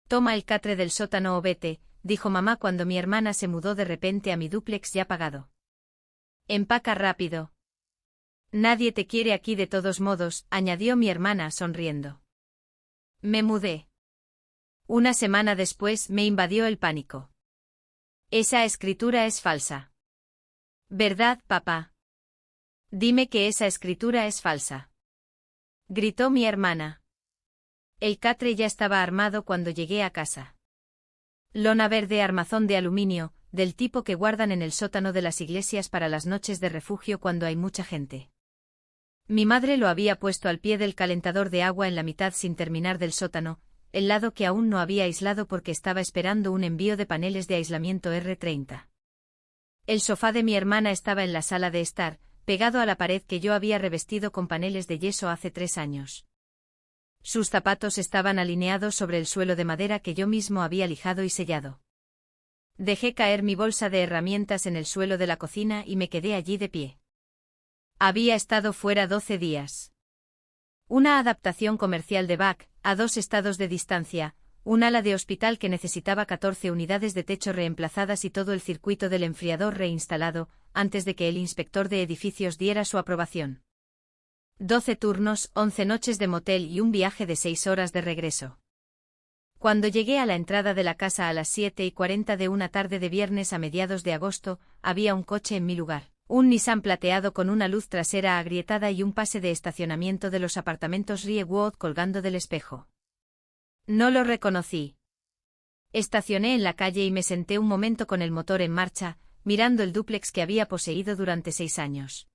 Toma el catre del sótano o vete, dijo mamá cuando mi hermana se mudó de repente a mi dúplex ya pagado. Empaca rápido. Nadie te quiere aquí de todos modos, añadió mi hermana sonriendo. Me mudé. Una semana después me invadió el pánico. Esa escritura es falsa. ¿Verdad, papá? Dime que esa escritura es falsa. Gritó mi hermana. El catre ya estaba armado cuando llegué a casa. Lona verde armazón de aluminio, del tipo que guardan en el sótano de las iglesias para las noches de refugio cuando hay mucha gente. Mi madre lo había puesto al pie del calentador de agua en la mitad sin terminar del sótano, el lado que aún no había aislado porque estaba esperando un envío de paneles de aislamiento R30. El sofá de mi hermana estaba en la sala de estar, pegado a la pared que yo había revestido con paneles de yeso hace 3 años. Sus zapatos estaban alineados sobre el suelo de madera que yo mismo había lijado y sellado. Dejé caer mi bolsa de herramientas en el suelo de la cocina y me quedé allí de pie. Había estado fuera 12 días. Una adaptación comercial de Back, a 2 estados de distancia, un ala de hospital que necesitaba 14 unidades de techo reemplazadas y todo el circuito del enfriador reinstalado, antes de que el inspector de edificios diera su aprobación. 12 turnos, 11 noches de motel y un viaje de 6 horas de regreso. Cuando llegué a la entrada de la casa a las 7:40 de una tarde de viernes a mediados de agosto, había un coche en mi lugar. Un Nissan plateado con una luz trasera agrietada y un pase de estacionamiento de los apartamentos Riewood colgando del espejo. No lo reconocí. Estacioné en la calle y me senté un momento con el motor en marcha, mirando el dúplex que había poseído durante 6 años.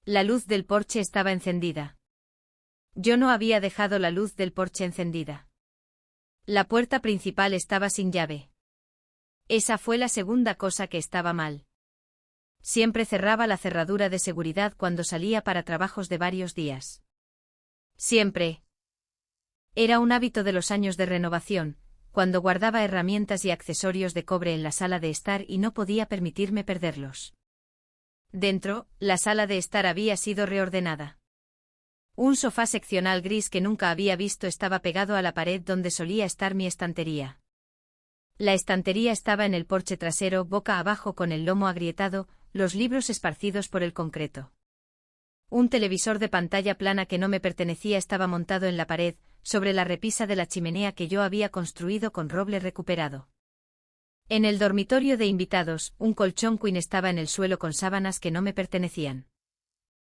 La luz del porche estaba encendida. Yo no había dejado la luz del porche encendida. La puerta principal estaba sin llave. Esa fue la segunda cosa que estaba mal. Siempre cerraba la cerradura de seguridad cuando salía para trabajos de varios días. Siempre. Era un hábito de los años de renovación, cuando guardaba herramientas y accesorios de cobre en la sala de estar y no podía permitirme perderlos. Dentro, la sala de estar había sido reordenada. Un sofá seccional gris que nunca había visto estaba pegado a la pared donde solía estar mi estantería. La estantería estaba en el porche trasero, boca abajo con el lomo agrietado, los libros esparcidos por el concreto. Un televisor de pantalla plana que no me pertenecía estaba montado en la pared, sobre la repisa de la chimenea que yo había construido con roble recuperado. En el dormitorio de invitados, un colchón queen estaba en el suelo con sábanas que no me pertenecían.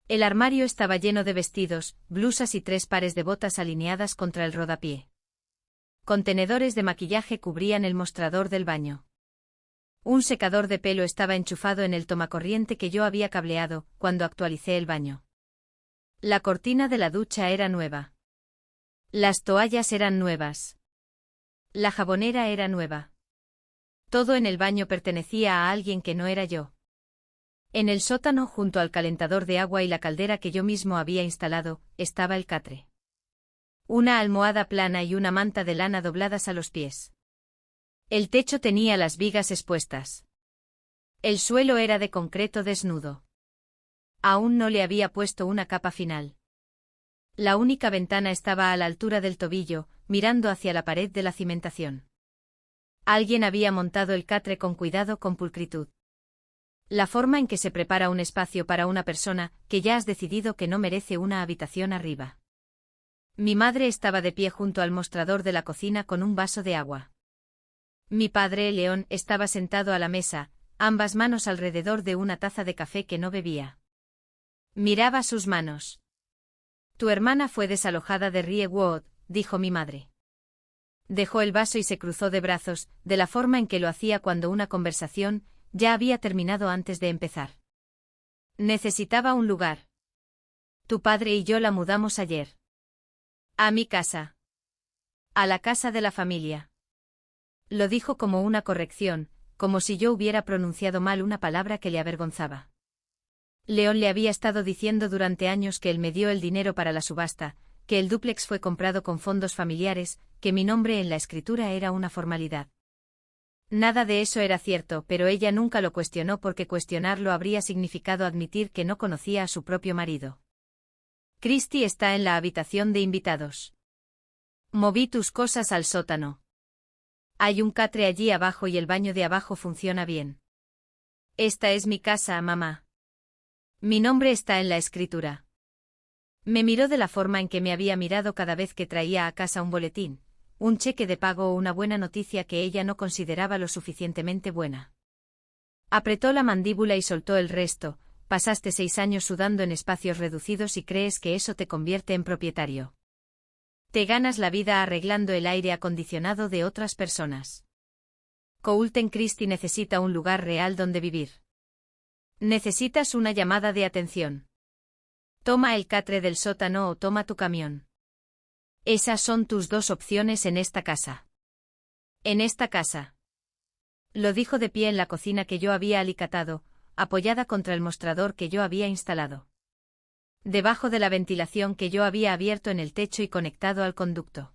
El armario estaba lleno de vestidos, blusas y 3 pares de botas alineadas contra el rodapié. Contenedores de maquillaje cubrían el mostrador del baño. Un secador de pelo estaba enchufado en el tomacorriente que yo había cableado cuando actualicé el baño. La cortina de la ducha era nueva. Las toallas eran nuevas. La jabonera era nueva. Todo en el baño pertenecía a alguien que no era yo. En el sótano, junto al calentador de agua y la caldera que yo mismo había instalado, estaba el catre. Una almohada plana y una manta de lana dobladas a los pies. El techo tenía las vigas expuestas. El suelo era de concreto desnudo. Aún no le había puesto una capa final. La única ventana estaba a la altura del tobillo, mirando hacia la pared de la cimentación. Alguien había montado el catre con cuidado, con pulcritud. La forma en que se prepara un espacio para una persona que ya has decidido que no merece una habitación arriba. Mi madre estaba de pie junto al mostrador de la cocina con un vaso de agua. Mi padre, León, estaba sentado a la mesa, ambas manos alrededor de una taza de café que no bebía. Miraba sus manos. Tu hermana fue desalojada de Riewood, dijo mi madre. Dejó el vaso y se cruzó de brazos, de la forma en que lo hacía cuando una conversación ya había terminado antes de empezar. Necesitaba un lugar. Tu padre y yo la mudamos ayer. A mi casa. A la casa de la familia. Lo dijo como una corrección, como si yo hubiera pronunciado mal una palabra que le avergonzaba. León le había estado diciendo durante años que él me dio el dinero para la subasta, que el dúplex fue comprado con fondos familiares, que mi nombre en la escritura era una formalidad. Nada de eso era cierto, pero ella nunca lo cuestionó porque cuestionarlo habría significado admitir que no conocía a su propio marido. Christy está en la habitación de invitados. Moví tus cosas al sótano. Hay un catre allí abajo y el baño de abajo funciona bien. Esta es mi casa, mamá. Mi nombre está en la escritura. Me miró de la forma en que me había mirado cada vez que traía a casa un boletín, un cheque de pago o una buena noticia que ella no consideraba lo suficientemente buena. Apretó la mandíbula y soltó el resto. Pasaste 6 años sudando en espacios reducidos y crees que eso te convierte en propietario. Te ganas la vida arreglando el aire acondicionado de otras personas. Coulter Christie necesita un lugar real donde vivir. Necesitas una llamada de atención. Toma el catre del sótano o toma tu camión. Esas son tus 2 opciones en esta casa. En esta casa. Lo dijo de pie en la cocina que yo había alicatado, apoyada contra el mostrador que yo había instalado. Debajo de la ventilación que yo había abierto en el techo y conectado al conducto.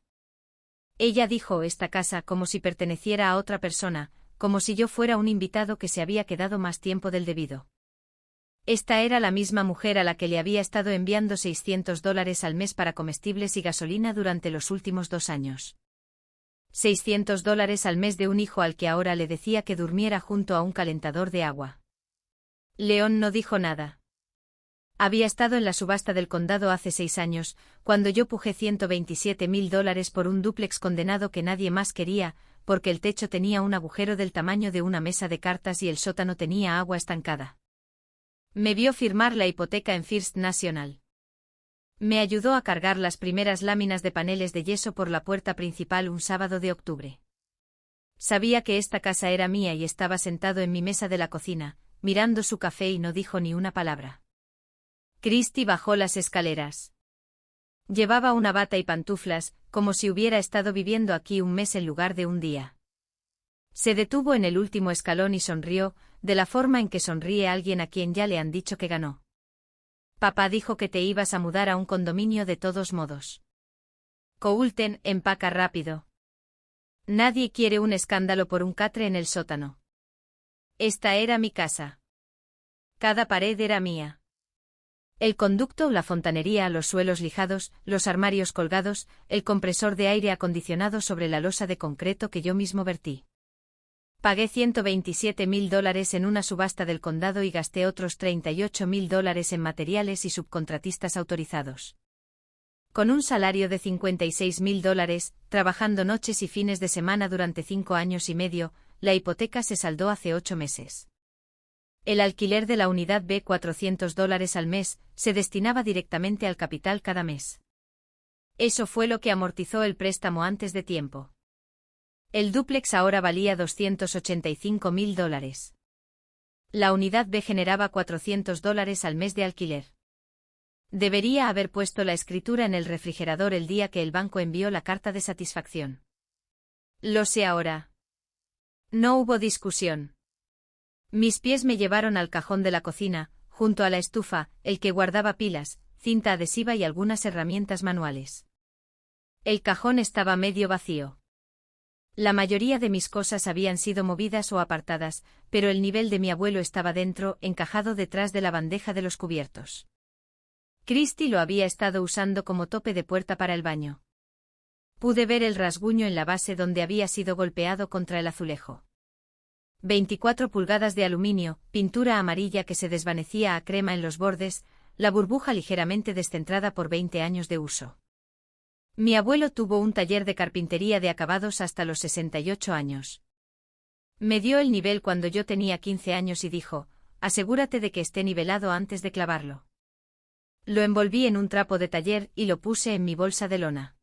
Ella dijo esta casa como si perteneciera a otra persona, como si yo fuera un invitado que se había quedado más tiempo del debido. Esta era la misma mujer a la que le había estado enviando $600 al mes para comestibles y gasolina durante los últimos 2 años. $600 al mes de un hijo al que ahora le decía que durmiera junto a un calentador de agua. León no dijo nada. Había estado en la subasta del condado hace 6 años, cuando yo pujé $127,000 por un dúplex condenado que nadie más quería, porque el techo tenía un agujero del tamaño de una mesa de cartas y el sótano tenía agua estancada. Me vio firmar la hipoteca en First National. Me ayudó a cargar las primeras láminas de paneles de yeso por la puerta principal un sábado de octubre. Sabía que esta casa era mía y estaba sentado en mi mesa de la cocina, mirando su café y no dijo ni una palabra. Christie bajó las escaleras. Llevaba una bata y pantuflas, como si hubiera estado viviendo aquí un mes en lugar de un día. Se detuvo en el último escalón y sonrió, de la forma en que sonríe alguien a quien ya le han dicho que ganó. Papá dijo que te ibas a mudar a un condominio de todos modos. Coulter, empaca rápido. Nadie quiere un escándalo por un catre en el sótano. Esta era mi casa. Cada pared era mía. El conducto, la fontanería, los suelos lijados, los armarios colgados, el compresor de aire acondicionado sobre la losa de concreto que yo mismo vertí. Pagué $127,000 en una subasta del condado y gasté otros $38,000 en materiales y subcontratistas autorizados. Con un salario de $56,000, trabajando noches y fines de semana durante 5 años y medio, la hipoteca se saldó hace 8 meses. El alquiler de la unidad B, $400 al mes, se destinaba directamente al capital cada mes. Eso fue lo que amortizó el préstamo antes de tiempo. El dúplex ahora valía $285,000. La unidad B generaba $400 al mes de alquiler. Debería haber puesto la escritura en el refrigerador el día que el banco envió la carta de satisfacción. Lo sé ahora. No hubo discusión. Mis pies me llevaron al cajón de la cocina, junto a la estufa, el que guardaba pilas, cinta adhesiva y algunas herramientas manuales. El cajón estaba medio vacío. La mayoría de mis cosas habían sido movidas o apartadas, pero el nivel de mi abuelo estaba dentro, encajado detrás de la bandeja de los cubiertos. Christie lo había estado usando como tope de puerta para el baño. Pude ver el rasguño en la base donde había sido golpeado contra el azulejo. 24 pulgadas de aluminio, pintura amarilla que se desvanecía a crema en los bordes, la burbuja ligeramente descentrada por 20 años de uso. Mi abuelo tuvo un taller de carpintería de acabados hasta los 68 años. Me dio el nivel cuando yo tenía 15 años y dijo, asegúrate de que esté nivelado antes de clavarlo. Lo envolví en un trapo de taller y lo puse en mi bolsa de lona.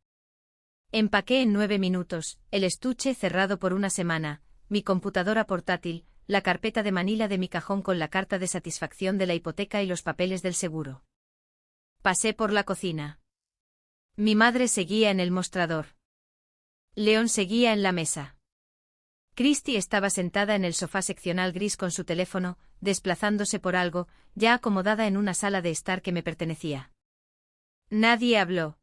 Empaqué en 9 minutos, el estuche cerrado por una semana, mi computadora portátil, la carpeta de manila de mi cajón con la carta de satisfacción de la hipoteca y los papeles del seguro. Pasé por la cocina. Mi madre seguía en el mostrador. León seguía en la mesa. Christie estaba sentada en el sofá seccional gris con su teléfono, desplazándose por algo, ya acomodada en una sala de estar que me pertenecía. Nadie habló.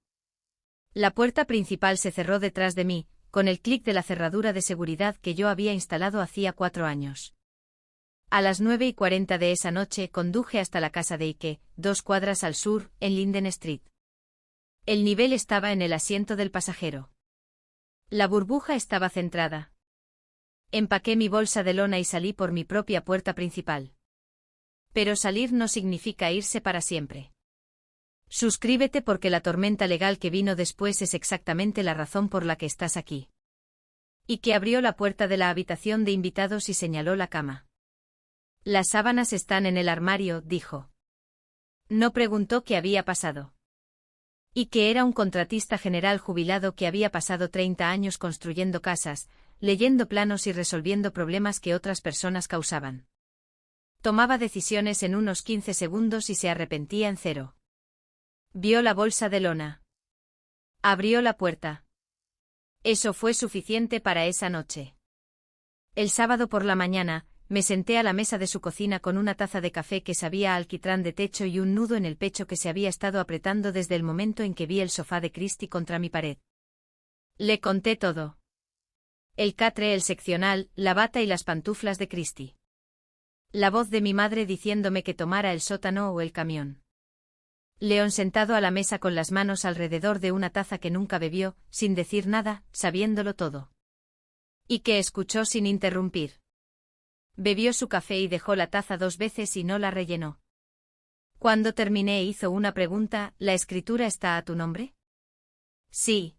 La puerta principal se cerró detrás de mí, con el clic de la cerradura de seguridad que yo había instalado hacía 4 años. A las 9:40 de esa noche conduje hasta la casa de Ike, 2 cuadras al sur, en Linden Street. El nivel estaba en el asiento del pasajero. La burbuja estaba centrada. Empaqué mi bolsa de lona y salí por mi propia puerta principal. Pero salir no significa irse para siempre. Suscríbete porque la tormenta legal que vino después es exactamente la razón por la que estás aquí. Y que abrió la puerta de la habitación de invitados y señaló la cama. Las sábanas están en el armario, dijo. No preguntó qué había pasado. Y que era un contratista general jubilado que había pasado 30 años construyendo casas, leyendo planos y resolviendo problemas que otras personas causaban. Tomaba decisiones en unos 15 segundos y se arrepentía en cero. Vio la bolsa de lona. Abrió la puerta. Eso fue suficiente para esa noche. El sábado por la mañana, me senté a la mesa de su cocina con una taza de café que sabía a alquitrán de techo y un nudo en el pecho que se había estado apretando desde el momento en que vi el sofá de Christie contra mi pared. Le conté todo. El catre, el seccional, la bata y las pantuflas de Christie. La voz de mi madre diciéndome que tomara el sótano o el camión. León sentado a la mesa con las manos alrededor de una taza que nunca bebió, sin decir nada, sabiéndolo todo. Y que escuchó sin interrumpir. Bebió su café y dejó la taza 2 veces y no la rellenó. Cuando terminé hizo una pregunta, ¿la escritura está a tu nombre? Sí.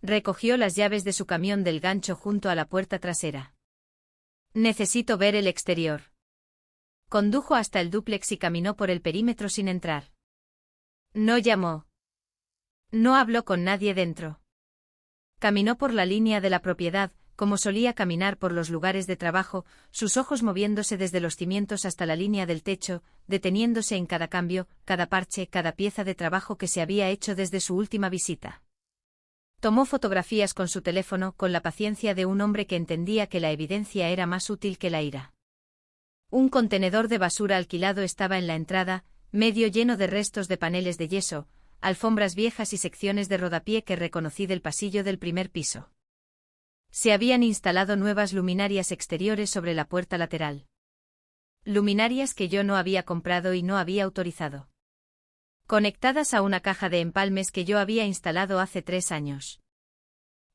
Recogió las llaves de su camión del gancho junto a la puerta trasera. Necesito ver el exterior. Condujo hasta el dúplex y caminó por el perímetro sin entrar. No llamó. No habló con nadie dentro. Caminó por la línea de la propiedad, como solía caminar por los lugares de trabajo, sus ojos moviéndose desde los cimientos hasta la línea del techo, deteniéndose en cada cambio, cada parche, cada pieza de trabajo que se había hecho desde su última visita. Tomó fotografías con su teléfono con la paciencia de un hombre que entendía que la evidencia era más útil que la ira. Un contenedor de basura alquilado estaba en la entrada, medio lleno de restos de paneles de yeso, alfombras viejas y secciones de rodapié que reconocí del pasillo del primer piso. Se habían instalado nuevas luminarias exteriores sobre la puerta lateral. Luminarias que yo no había comprado y no había autorizado. Conectadas a una caja de empalmes que yo había instalado hace 3 años.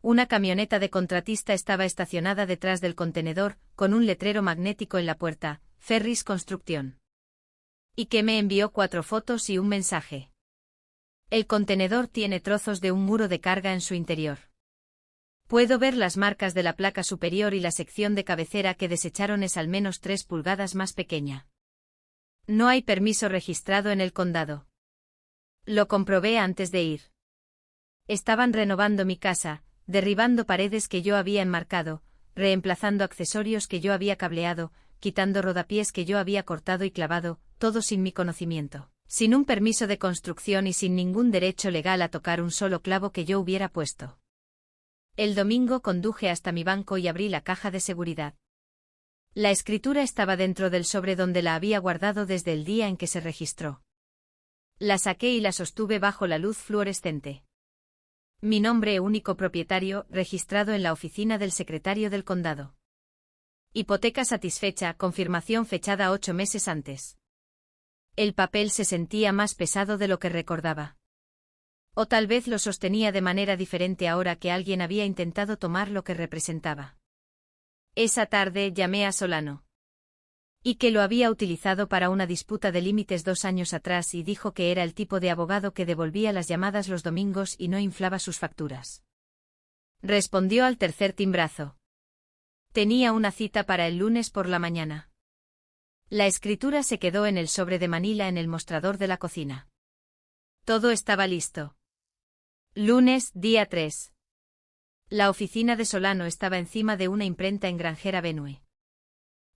Una camioneta de contratista estaba estacionada detrás del contenedor, con un letrero magnético en la puerta, Ferris Construcción. Y que me envió 4 fotos y un mensaje. El contenedor tiene trozos de un muro de carga en su interior. Puedo ver las marcas de la placa superior y la sección de cabecera que desecharon es al menos 3 pulgadas más pequeña. No hay permiso registrado en el condado. Lo comprobé antes de ir. Estaban renovando mi casa, derribando paredes que yo había enmarcado, reemplazando accesorios que yo había cableado, quitando rodapiés que yo había cortado y clavado, todo sin mi conocimiento, sin un permiso de construcción y sin ningún derecho legal a tocar un solo clavo que yo hubiera puesto. El domingo conduje hasta mi banco y abrí la caja de seguridad. La escritura estaba dentro del sobre donde la había guardado desde el día en que se registró. La saqué y la sostuve bajo la luz fluorescente. Mi nombre único propietario, registrado en la oficina del secretario del condado. Hipoteca satisfecha, confirmación fechada 8 meses antes. El papel se sentía más pesado de lo que recordaba. O tal vez lo sostenía de manera diferente ahora que alguien había intentado tomar lo que representaba. Esa tarde llamé a Solano. Y que lo había utilizado para una disputa de límites 2 años atrás y dijo que era el tipo de abogado que devolvía las llamadas los domingos y no inflaba sus facturas. Respondió al tercer timbrazo. Tenía una cita para el lunes por la mañana. La escritura se quedó en el sobre de Manila en el mostrador de la cocina. Todo estaba listo. Lunes, día 3. La oficina de Solano estaba encima de una imprenta en Grangera Avenue.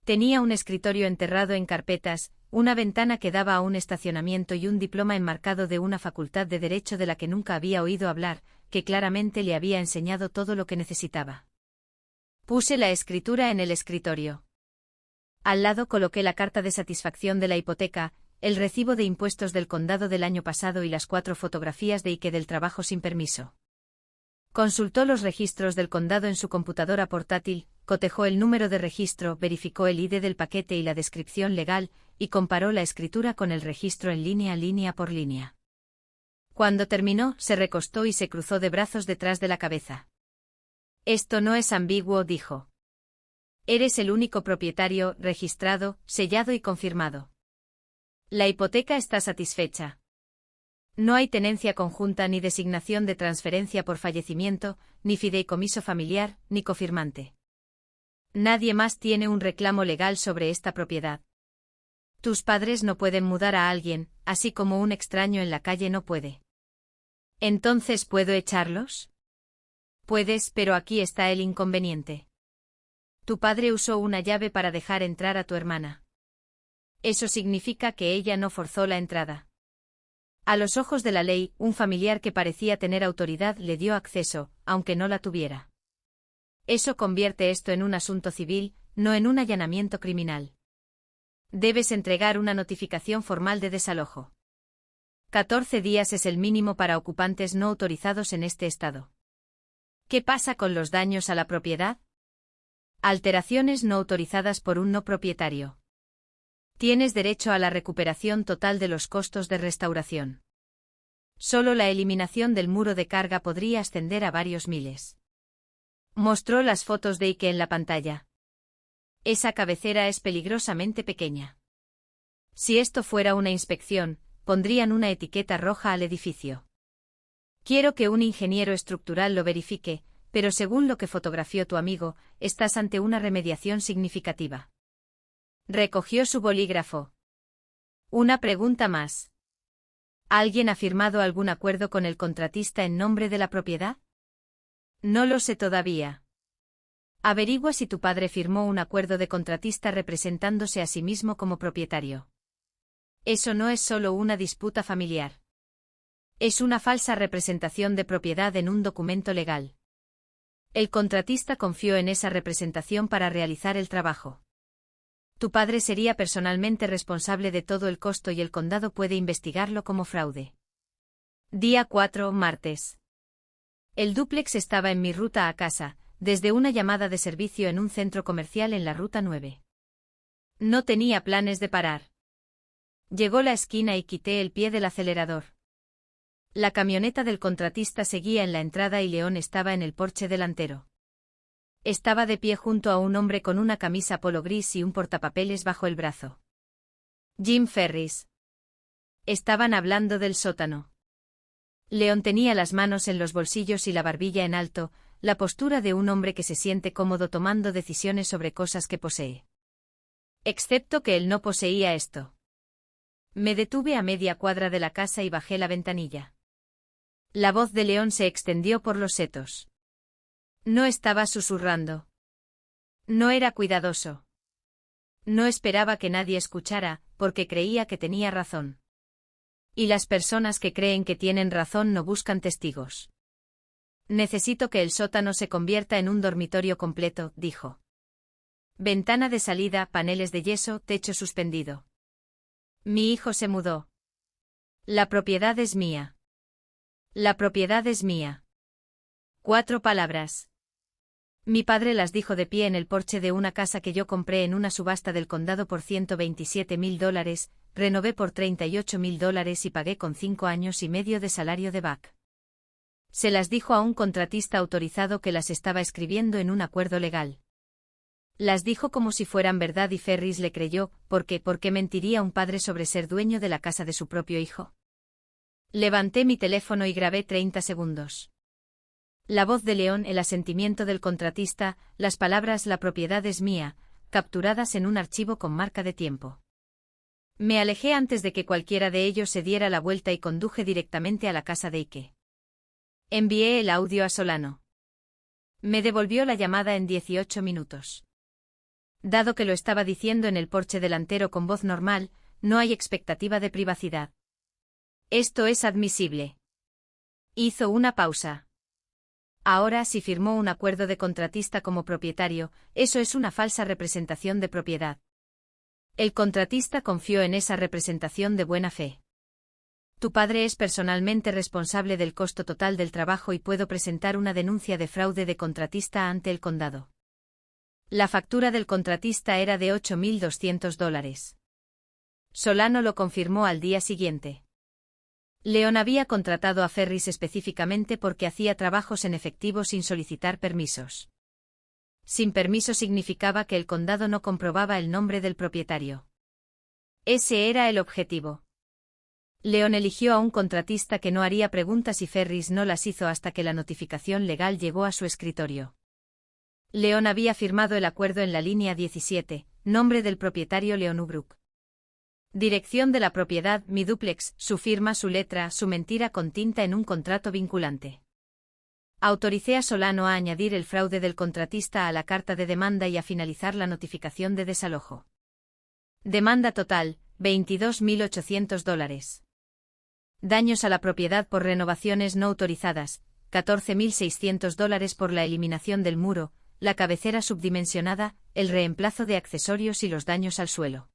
Tenía un escritorio enterrado en carpetas, una ventana que daba a un estacionamiento y un diploma enmarcado de una facultad de derecho de la que nunca había oído hablar, que claramente le había enseñado todo lo que necesitaba. Puse la escritura en el escritorio. Al lado coloqué la carta de satisfacción de la hipoteca, el recibo de impuestos del condado del año pasado y las 4 fotografías de Ike del trabajo sin permiso. Consultó los registros del condado en su computadora portátil, cotejó el número de registro, verificó el ID del paquete y la descripción legal, y comparó la escritura con el registro en línea por línea. Cuando terminó, se recostó y se cruzó de brazos detrás de la cabeza. Esto no es ambiguo, dijo. Eres el único propietario, registrado, sellado y confirmado. La hipoteca está satisfecha. No hay tenencia conjunta ni designación de transferencia por fallecimiento, ni fideicomiso familiar, ni cofirmante. Nadie más tiene un reclamo legal sobre esta propiedad. Tus padres no pueden mudar a alguien, así como un extraño en la calle no puede. ¿Entonces puedo echarlos? Puedes, pero aquí está el inconveniente. Tu padre usó una llave para dejar entrar a tu hermana. Eso significa que ella no forzó la entrada. A los ojos de la ley, un familiar que parecía tener autoridad le dio acceso, aunque no la tuviera. Eso convierte esto en un asunto civil, no en un allanamiento criminal. Debes entregar una notificación formal de desalojo. 14 días es el mínimo para ocupantes no autorizados en este estado. ¿Qué pasa con los daños a la propiedad? Alteraciones no autorizadas por un no propietario. Tienes derecho a la recuperación total de los costos de restauración. Solo la eliminación del muro de carga podría ascender a varios miles. Mostró las fotos de Ike en la pantalla. Esa cabecera es peligrosamente pequeña. Si esto fuera una inspección, pondrían una etiqueta roja al edificio. Quiero que un ingeniero estructural lo verifique, pero según lo que fotografió tu amigo, estás ante una remediación significativa. Recogió su bolígrafo. Una pregunta más. ¿Alguien ha firmado algún acuerdo con el contratista en nombre de la propiedad? No lo sé todavía. Averigua si tu padre firmó un acuerdo de contratista representándose a sí mismo como propietario. Eso no es solo una disputa familiar. Es una falsa representación de propiedad en un documento legal. El contratista confió en esa representación para realizar el trabajo. Tu padre sería personalmente responsable de todo el costo y el condado puede investigarlo como fraude. Día 4, martes. El dúplex estaba en mi ruta a casa, desde una llamada de servicio en un centro comercial en la ruta 9. No tenía planes de parar. Llegó la esquina y quité el pie del acelerador. La camioneta del contratista seguía en la entrada y León estaba en el porche delantero. Estaba de pie junto a un hombre con una camisa polo gris y un portapapeles bajo el brazo. Jim Ferris. Estaban hablando del sótano. León tenía las manos en los bolsillos y la barbilla en alto, la postura de un hombre que se siente cómodo tomando decisiones sobre cosas que posee. Excepto que él no poseía esto. Me detuve a media cuadra de la casa y bajé la ventanilla. La voz de León se extendió por los setos. No estaba susurrando. No era cuidadoso. No esperaba que nadie escuchara, porque creía que tenía razón. Y las personas que creen que tienen razón no buscan testigos. Necesito que el sótano se convierta en un dormitorio completo, dijo. Ventana de salida, paneles de yeso, techo suspendido. Mi hijo se mudó. La propiedad es mía. La propiedad es mía. 4 palabras. Mi padre las dijo de pie en el porche de una casa que yo compré en una subasta del condado por $127,000, renové por $38,000 y pagué con 5 años y medio de salario de back. Se las dijo a un contratista autorizado que las estaba escribiendo en un acuerdo legal. Las dijo como si fueran verdad y Ferris le creyó, ¿por qué mentiría un padre sobre ser dueño de la casa de su propio hijo? Levanté mi teléfono y grabé 30 segundos. La voz de León, el asentimiento del contratista, las palabras «la propiedad es mía», capturadas en un archivo con marca de tiempo. Me alejé antes de que cualquiera de ellos se diera la vuelta y conduje directamente a la casa de Ike. Envié el audio a Solano. Me devolvió la llamada en 18 minutos. Dado que lo estaba diciendo en el porche delantero con voz normal, no hay expectativa de privacidad. Esto es admisible. Hizo una pausa. Ahora, si firmó un acuerdo de contratista como propietario, eso es una falsa representación de propiedad. El contratista confió en esa representación de buena fe. Tu padre es personalmente responsable del costo total del trabajo y puedo presentar una denuncia de fraude de contratista ante el condado. La factura del contratista era de $8,200. Solano lo confirmó al día siguiente. León había contratado a Ferris específicamente porque hacía trabajos en efectivo sin solicitar permisos. Sin permiso significaba que el condado no comprobaba el nombre del propietario. Ese era el objetivo. Leon eligió a un contratista que no haría preguntas y Ferris no las hizo hasta que la notificación legal llegó a su escritorio. Leon había firmado el acuerdo en la línea 17, nombre del propietario Leon Ubrook. Dirección de la propiedad, mi dúplex, su firma, su letra, su mentira con tinta en un contrato vinculante. Autoricé a Solano a añadir el fraude del contratista a la carta de demanda y a finalizar la notificación de desalojo. Demanda total, $22.800. Daños a la propiedad por renovaciones no autorizadas, $14.600 por la eliminación del muro, la cabecera subdimensionada, el reemplazo de accesorios y los daños al suelo.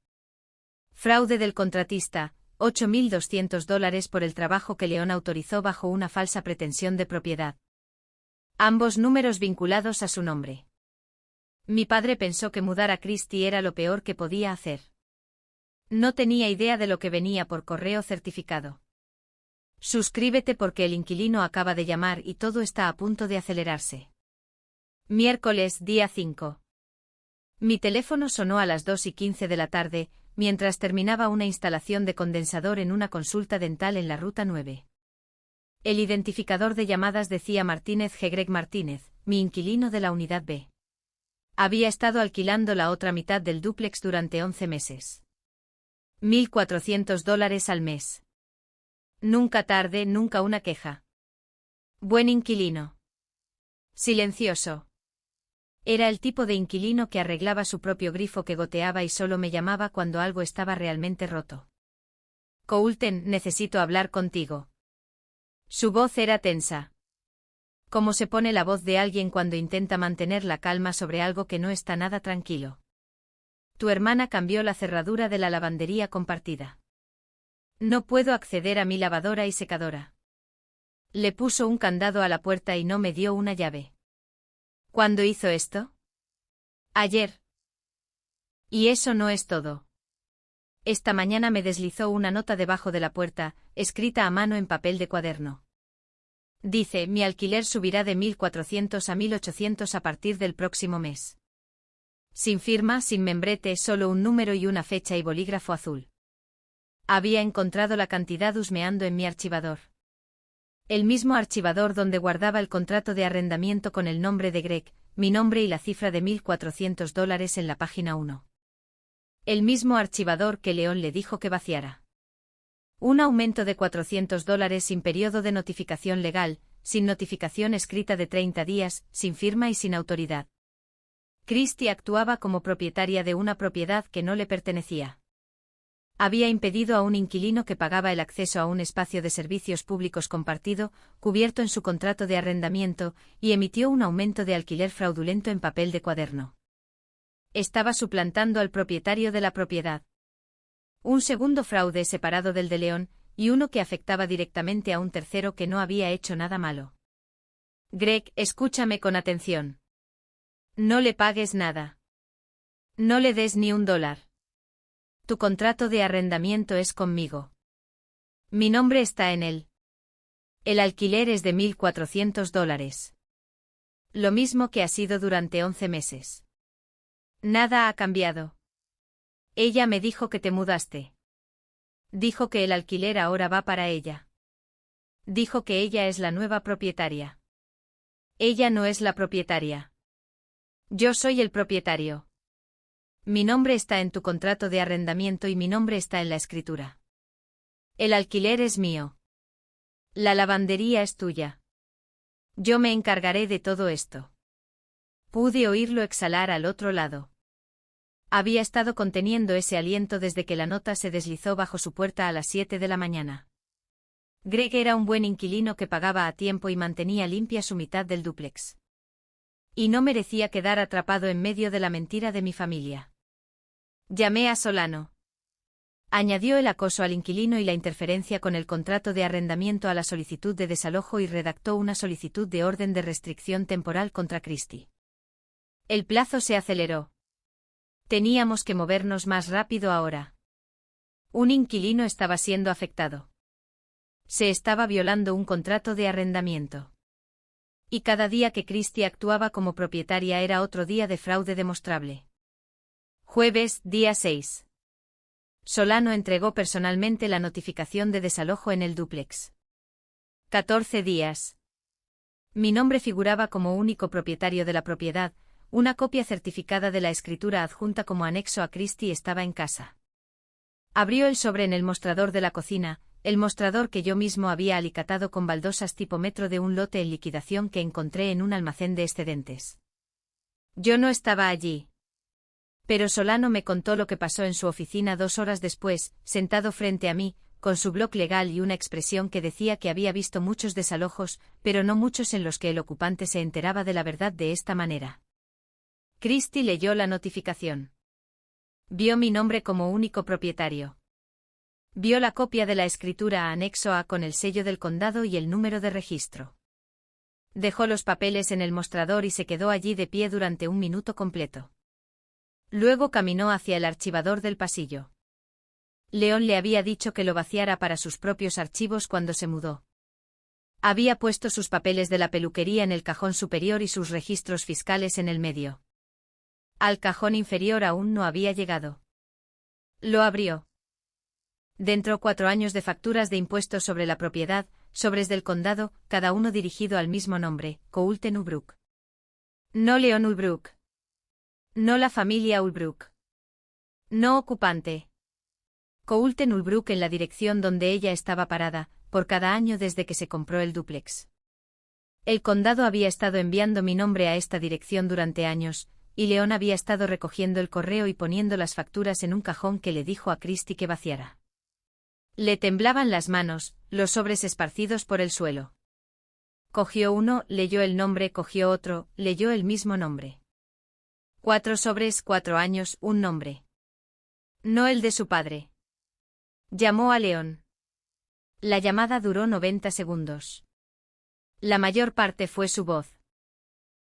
Fraude del contratista, $8.200 por el trabajo que Leon autorizó bajo una falsa pretensión de propiedad. Ambos números vinculados a su nombre. Mi padre pensó que mudar a Christie era lo peor que podía hacer. No tenía idea de lo que venía por correo certificado. Suscríbete porque el inquilino acaba de llamar y todo está a punto de acelerarse. Miércoles, día 5. Mi teléfono sonó a las 2:15 de la tarde, mientras terminaba una instalación de condensador en una consulta dental en la Ruta 9. El identificador de llamadas decía Martínez G. Greg Martínez, mi inquilino de la unidad B. Había estado alquilando la otra mitad del dúplex durante 11 meses. $1.400 al mes. Nunca tarde, nunca una queja. Buen inquilino. Silencioso. Era el tipo de inquilino que arreglaba su propio grifo que goteaba y solo me llamaba cuando algo estaba realmente roto. Coulten, necesito hablar contigo. Su voz era tensa. Cómo se pone la voz de alguien cuando intenta mantener la calma sobre algo que no está nada tranquilo. Tu hermana cambió la cerradura de la lavandería compartida. No puedo acceder a mi lavadora y secadora. Le puso un candado a la puerta y no me dio una llave. ¿Cuándo hizo esto? Ayer. Y eso no es todo. Esta mañana me deslizó una nota debajo de la puerta, escrita a mano en papel de cuaderno. Dice, mi alquiler subirá de 1.400 a 1.800 a partir del próximo mes. Sin firma, sin membrete, solo un número y una fecha y bolígrafo azul. Había encontrado la cantidad husmeando en mi archivador. El mismo archivador donde guardaba el contrato de arrendamiento con el nombre de Greg, mi nombre y la cifra de $1.400 en la página 1. El mismo archivador que Leon le dijo que vaciara. Un aumento de $400 sin periodo de notificación legal, sin notificación escrita de 30 días, sin firma y sin autoridad. Christie actuaba como propietaria de una propiedad que no le pertenecía. Había impedido a un inquilino que pagaba el acceso a un espacio de servicios públicos compartido, cubierto en su contrato de arrendamiento, y emitió un aumento de alquiler fraudulento en papel de cuaderno. Estaba suplantando al propietario de la propiedad. Un segundo fraude separado del de Leon, y uno que afectaba directamente a un tercero que no había hecho nada malo. Greg, escúchame con atención. No le pagues nada. No le des ni $1. Tu contrato de arrendamiento es conmigo. Mi nombre está en él. El alquiler es de $1.400. Lo mismo que ha sido durante 11 meses. Nada ha cambiado. Ella me dijo que te mudaste. Dijo que el alquiler ahora va para ella. Dijo que ella es la nueva propietaria. Ella no es la propietaria. Yo soy el propietario. Mi nombre está en tu contrato de arrendamiento y mi nombre está en la escritura. El alquiler es mío. La lavandería es tuya. Yo me encargaré de todo esto. Pude oírlo exhalar al otro lado. Había estado conteniendo ese aliento desde que la nota se deslizó bajo su puerta a las 7 de la mañana. Greg era un buen inquilino que pagaba a tiempo y mantenía limpia su mitad del dúplex. Y no merecía quedar atrapado en medio de la mentira de mi familia. Llamé a Solano. Añadió el acoso al inquilino y la interferencia con el contrato de arrendamiento a la solicitud de desalojo y redactó una solicitud de orden de restricción temporal contra Christie. El plazo se aceleró. Teníamos que movernos más rápido ahora. Un inquilino estaba siendo afectado. Se estaba violando un contrato de arrendamiento. Y cada día que Christie actuaba como propietaria era otro día de fraude demostrable. Jueves, día 6. Solano entregó personalmente la notificación de desalojo en el dúplex. 14 días. Mi nombre figuraba como único propietario de la propiedad, una copia certificada de la escritura adjunta como anexo a Christie estaba en casa. Abrió el sobre en el mostrador de la cocina, el mostrador que yo mismo había alicatado con baldosas tipo metro de un lote en liquidación que encontré en un almacén de excedentes. Yo no estaba allí. Pero Solano me contó lo que pasó en su oficina 2 horas después, sentado frente a mí, con su bloc legal y una expresión que decía que había visto muchos desalojos, pero no muchos en los que el ocupante se enteraba de la verdad de esta manera. Christie leyó la notificación. Vio mi nombre como único propietario. Vio la copia de la escritura anexo A con el sello del condado y el número de registro. Dejó los papeles en el mostrador y se quedó allí de pie durante 1 minuto completo. Luego caminó hacia el archivador del pasillo. León le había dicho que lo vaciara para sus propios archivos cuando se mudó. Había puesto sus papeles de la peluquería en el cajón superior y sus registros fiscales en el medio. Al cajón inferior aún no había llegado. Lo abrió. Dentro 4 años de facturas de impuestos sobre la propiedad, sobres del condado, cada uno dirigido al mismo nombre, Coulten Ulbrook. No León Ulbrook. No la familia Ulbrook. No ocupante. Coulten Ulbrook en la dirección donde ella estaba parada, por cada año desde que se compró el dúplex. El condado había estado enviando mi nombre a esta dirección durante años, y León había estado recogiendo el correo y poniendo las facturas en un cajón que le dijo a Christie que vaciara. Le temblaban las manos, los sobres esparcidos por el suelo. Cogió uno, leyó el nombre, cogió otro, leyó el mismo nombre. 4 sobres, 4 años, un nombre. No el de su padre. Llamó a León. La llamada duró 90 segundos. La mayor parte fue su voz.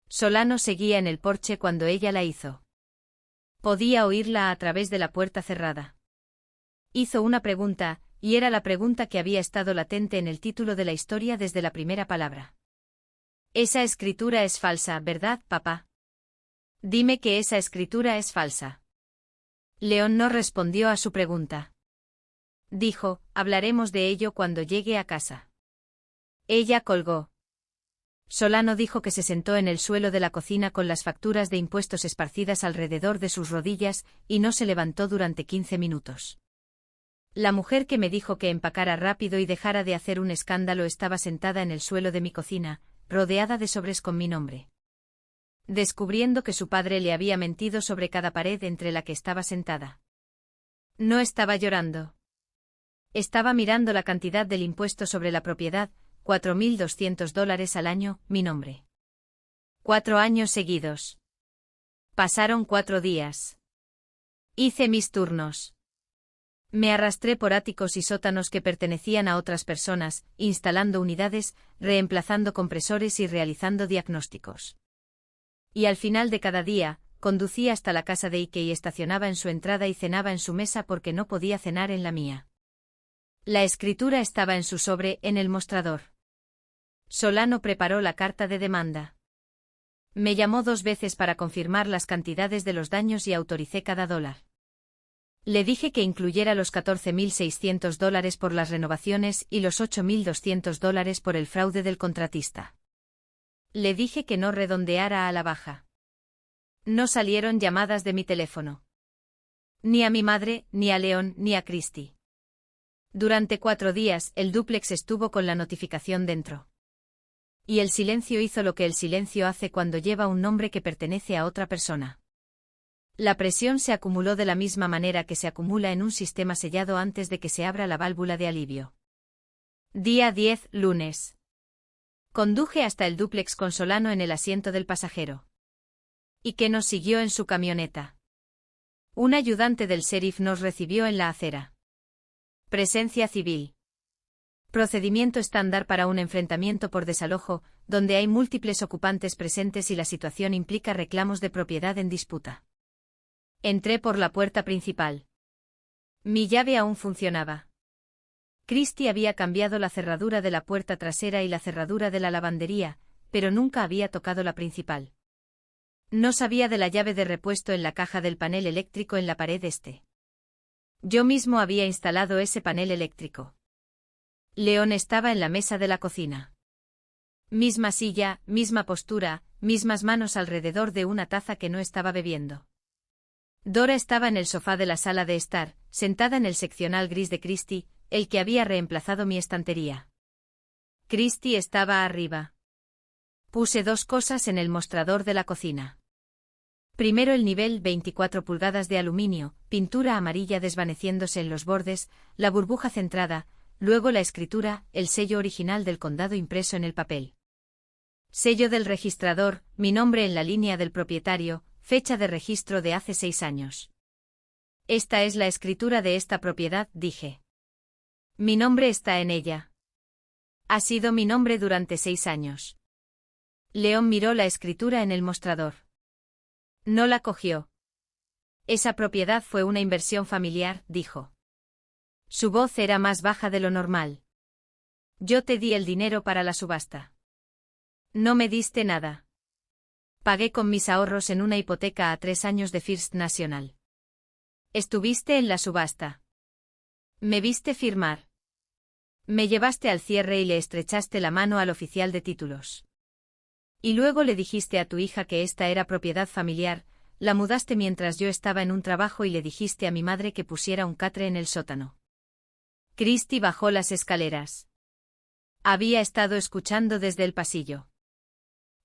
Solano seguía en el porche cuando ella la hizo. Podía oírla a través de la puerta cerrada. Hizo una pregunta, y era la pregunta que había estado latente en el título de la historia desde la primera palabra. Esa escritura es falsa, ¿verdad, papá? Dime que esa escritura es falsa. León no respondió a su pregunta. Dijo, hablaremos de ello cuando llegue a casa. Ella colgó. Solano dijo que se sentó en el suelo de la cocina con las facturas de impuestos esparcidas alrededor de sus rodillas y no se levantó durante 15 minutos. La mujer que me dijo que empacara rápido y dejara de hacer un escándalo estaba sentada en el suelo de mi cocina, rodeada de sobres con mi nombre. Descubriendo que su padre le había mentido sobre cada pared entre la que estaba sentada. No estaba llorando. Estaba mirando la cantidad del impuesto sobre la propiedad, $4.200 al año, mi nombre. 4 años seguidos. Pasaron 4 días. Hice mis turnos. Me arrastré por áticos y sótanos que pertenecían a otras personas, instalando unidades, reemplazando compresores y realizando diagnósticos. Y al final de cada día, conducía hasta la casa de Ike y estacionaba en su entrada y cenaba en su mesa porque no podía cenar en la mía. La escritura estaba en su sobre, en el mostrador. Solano preparó la carta de demanda. Me llamó 2 veces para confirmar las cantidades de los daños y autoricé cada dólar. Le dije que incluyera los $14.600 por las renovaciones y los $8.200 por el fraude del contratista. Le dije que no redondeara a la baja. No salieron llamadas de mi teléfono. Ni a mi madre, ni a León, ni a Christie. Durante 4 días, el dúplex estuvo con la notificación dentro. Y el silencio hizo lo que el silencio hace cuando lleva un nombre que pertenece a otra persona. La presión se acumuló de la misma manera que se acumula en un sistema sellado antes de que se abra la válvula de alivio. Día 10, lunes. Conduje hasta el dúplex con Solano en el asiento del pasajero. Y que nos siguió en su camioneta. Un ayudante del sheriff nos recibió en la acera. Presencia civil. Procedimiento estándar para un enfrentamiento por desalojo, donde hay múltiples ocupantes presentes y la situación implica reclamos de propiedad en disputa. Entré por la puerta principal. Mi llave aún funcionaba. Christie había cambiado la cerradura de la puerta trasera y la cerradura de la lavandería, pero nunca había tocado la principal. No sabía de la llave de repuesto en la caja del panel eléctrico en la pared este. Yo mismo había instalado ese panel eléctrico. León estaba en la mesa de la cocina. Misma silla, misma postura, mismas manos alrededor de una taza que no estaba bebiendo. Dora estaba en el sofá de la sala de estar, sentada en el seccional gris de Christie, el que había reemplazado mi estantería. Christie estaba arriba. Puse 2 cosas en el mostrador de la cocina. Primero el nivel 24 pulgadas de aluminio, pintura amarilla desvaneciéndose en los bordes, la burbuja centrada, luego la escritura, el sello original del condado impreso en el papel. Sello del registrador, mi nombre en la línea del propietario, fecha de registro de hace 6 años. Esta es la escritura de esta propiedad, dije. Mi nombre está en ella. Ha sido mi nombre durante 6 años. León miró la escritura en el mostrador. No la cogió. Esa propiedad fue una inversión familiar, dijo. Su voz era más baja de lo normal. Yo te di el dinero para la subasta. No me diste nada. Pagué con mis ahorros en una hipoteca a 3 años de First National. Estuviste en la subasta. Me viste firmar. Me llevaste al cierre y le estrechaste la mano al oficial de títulos. Y luego le dijiste a tu hija que esta era propiedad familiar, la mudaste mientras yo estaba en un trabajo y le dijiste a mi madre que pusiera un catre en el sótano. Christie bajó las escaleras. Había estado escuchando desde el pasillo.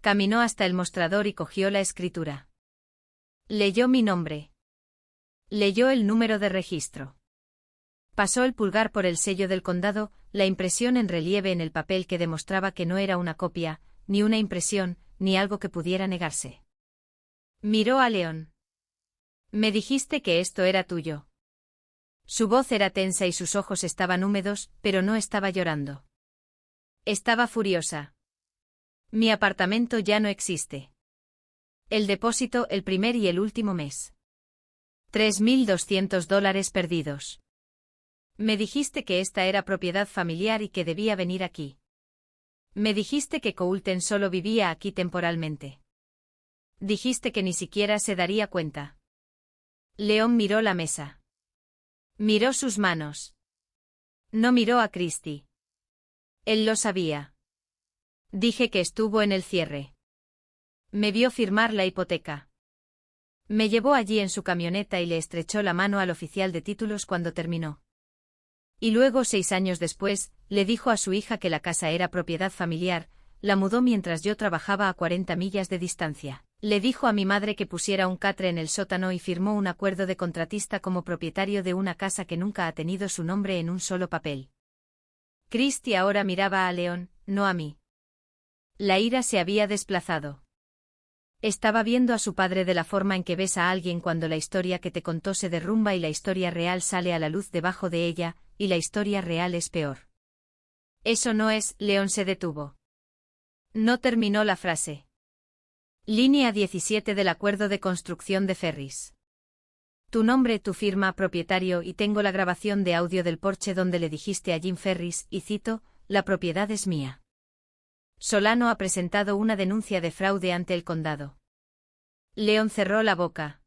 Caminó hasta el mostrador y cogió la escritura. Leyó mi nombre. Leyó el número de registro. Pasó el pulgar por el sello del condado, la impresión en relieve en el papel que demostraba que no era una copia, ni una impresión, ni algo que pudiera negarse. Miró a León. Me dijiste que esto era tuyo. Su voz era tensa y sus ojos estaban húmedos, pero no estaba llorando. Estaba furiosa. Mi apartamento ya no existe. El depósito el primer y el último mes. $3,200 perdidos. Me dijiste que esta era propiedad familiar y que debía venir aquí. Me dijiste que Coulton solo vivía aquí temporalmente. Dijiste que ni siquiera se daría cuenta. León miró la mesa. Miró sus manos. No miró a Christie. Él lo sabía. Dije que estuvo en el cierre. Me vio firmar la hipoteca. Me llevó allí en su camioneta y le estrechó la mano al oficial de títulos cuando terminó. Y luego 6 años después, le dijo a su hija que la casa era propiedad familiar, la mudó mientras yo trabajaba a 40 millas de distancia. Le dijo a mi madre que pusiera un catre en el sótano y firmó un acuerdo de contratista como propietario de una casa que nunca ha tenido su nombre en un solo papel. Christie ahora miraba a León, no a mí. La ira se había desplazado. Estaba viendo a su padre de la forma en que ves a alguien cuando la historia que te contó se derrumba y la historia real sale a la luz debajo de ella, y la historia real es peor. Eso no es, León se detuvo. No terminó la frase. Línea 17 del acuerdo de construcción de Ferris. Tu nombre, tu firma, propietario y tengo la grabación de audio del porche donde le dijiste a Jim Ferris, y cito, la propiedad es mía. Solano ha presentado una denuncia de fraude ante el condado. León cerró la boca.